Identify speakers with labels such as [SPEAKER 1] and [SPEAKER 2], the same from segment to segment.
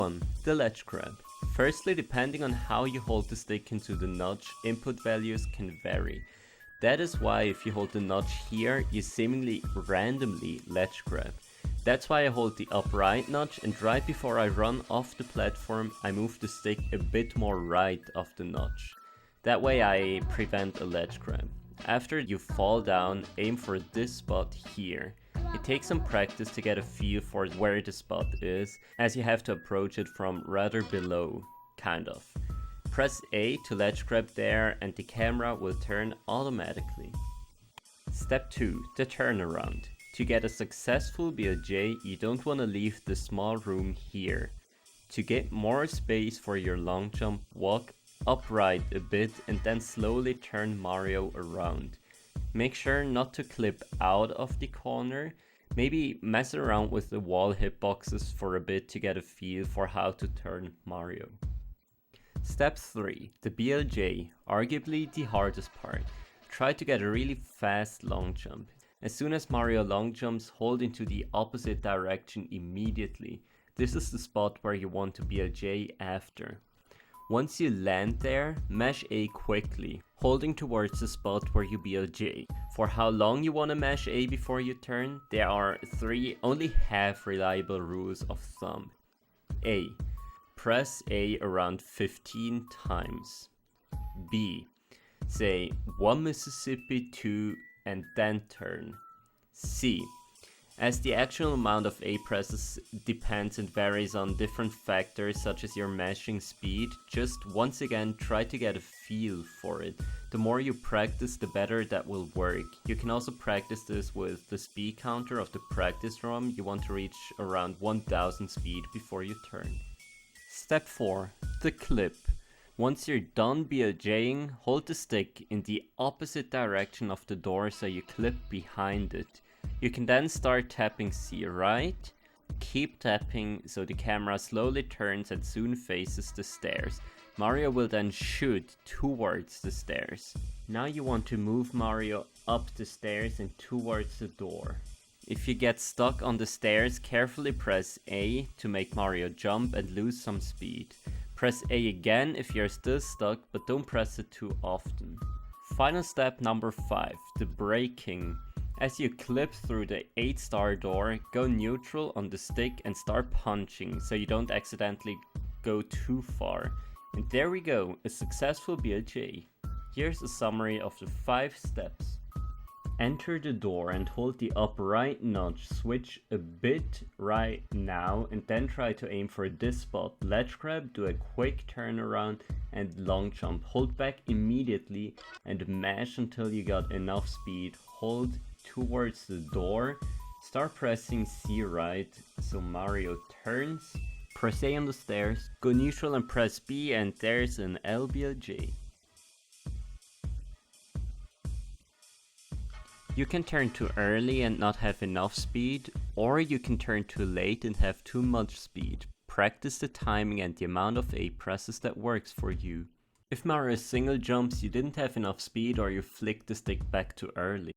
[SPEAKER 1] 1. The ledge grab. Firstly, depending on how you hold the stick into the notch, input values can vary. That is why if you hold the notch here, you seemingly randomly ledge grab. That's why I hold the upright notch, and right before I run off the platform, I move the stick a bit more right of the notch. That way I prevent a ledge grab. After you fall down, aim for this spot here. It takes some practice to get a feel for where the spot is, as you have to approach it from rather below, kind of. Press A to ledge grab there and the camera will turn automatically. Step 2. The turnaround. To get a successful BLJ, you don't want to leave the small room here. To get more space for your long jump, walk upright a bit and then slowly turn Mario around. Make sure not to clip out of the corner. Maybe mess around with the wall hitboxes for a bit to get a feel for how to turn Mario. Step 3. The BLJ, arguably the hardest part. Try to get a really fast long jump. As soon as Mario long jumps, hold into the opposite direction immediately. This is the spot where you want to BLJ after. Once you land there, mash A quickly, holding towards the spot where you BLJ. For how long you want to mash A before you turn, there are 3 only half reliable rules of thumb. A. Press A around 15 times. B. Say 1 Mississippi, 2, and then turn. C. As the actual amount of A presses depends and varies on different factors such as your mashing speed, just once again try to get a feel for it. The more you practice, the better that will work. You can also practice this with the speed counter of the practice ROM. You want to reach around 1000 speed before you turn. Step 4. The clip. Once you're done BLJing, hold the stick in the opposite direction of the door so you clip behind it. You can then start tapping C right. Keep tapping so the camera slowly turns and soon faces the stairs. Mario will then shoot towards the stairs. Now you want to move Mario up the stairs and towards the door. If you get stuck on the stairs, carefully press A to make Mario jump and lose some speed. Press A again if you're still stuck, but don't press it too often. Final step number 5, the braking. As you clip through the 8-star door, go neutral on the stick and start punching so you don't accidentally go too far. And there we go, a successful BLJ. Here's a summary of the 5 steps. Enter the door and hold the upright notch, switch a bit right now and then try to aim for this spot. Ledge grab, do a quick turnaround and long jump. Hold back immediately and mash until you got enough speed. Hold towards the door. Start pressing C right so Mario turns. Press A on the stairs. Go neutral and press B and there's an LBLJ. You can turn too early and not have enough speed, or you can turn too late and have too much speed. Practice the timing and the amount of A presses that works for you. If Mario single jumps, you didn't have enough speed or you flicked the stick back too early.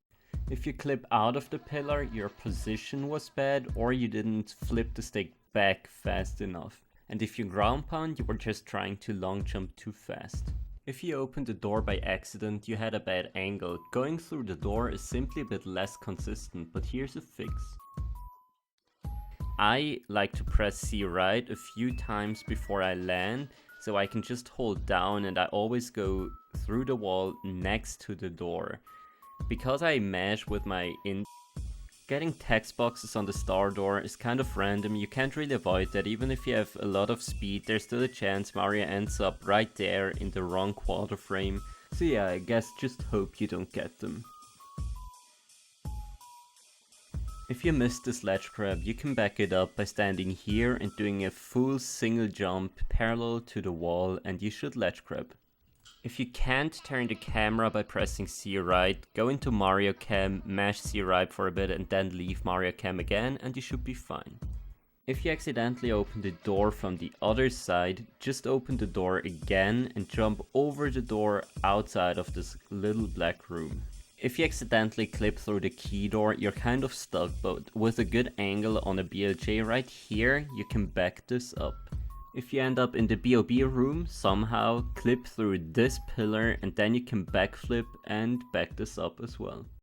[SPEAKER 1] If you clip out of the pillar, your position was bad or you didn't flip the stick back fast enough. And if you ground pound, you were just trying to long jump too fast. If you opened the door by accident, you had a bad angle. Going through the door is simply a bit less consistent, but here's a fix. I like to press C right a few times before I land, so I can just hold down and I always go through the wall next to the door. Because I mash with my getting text boxes on the star door is kind of random. You can't really avoid that. Even if you have a lot of speed, there's still a chance Mario ends up right there in the wrong quarter frame. So yeah, I guess just hope you don't get them. If you missed this ledge grab, you can back it up by standing here and doing a full single jump parallel to the wall and you should ledge grab. If you can't turn the camera by pressing C right, go into Mario Cam, mash C right for a bit and then leave Mario Cam again and you should be fine. If you accidentally open the door from the other side, just open the door again and jump over the door outside of this little black room. If you accidentally clip through the key door, you're kind of stuck, but with a good angle on a BLJ right here, you can back this up. If you end up in the BOB room, somehow clip through this pillar and then you can backflip and back this up as well.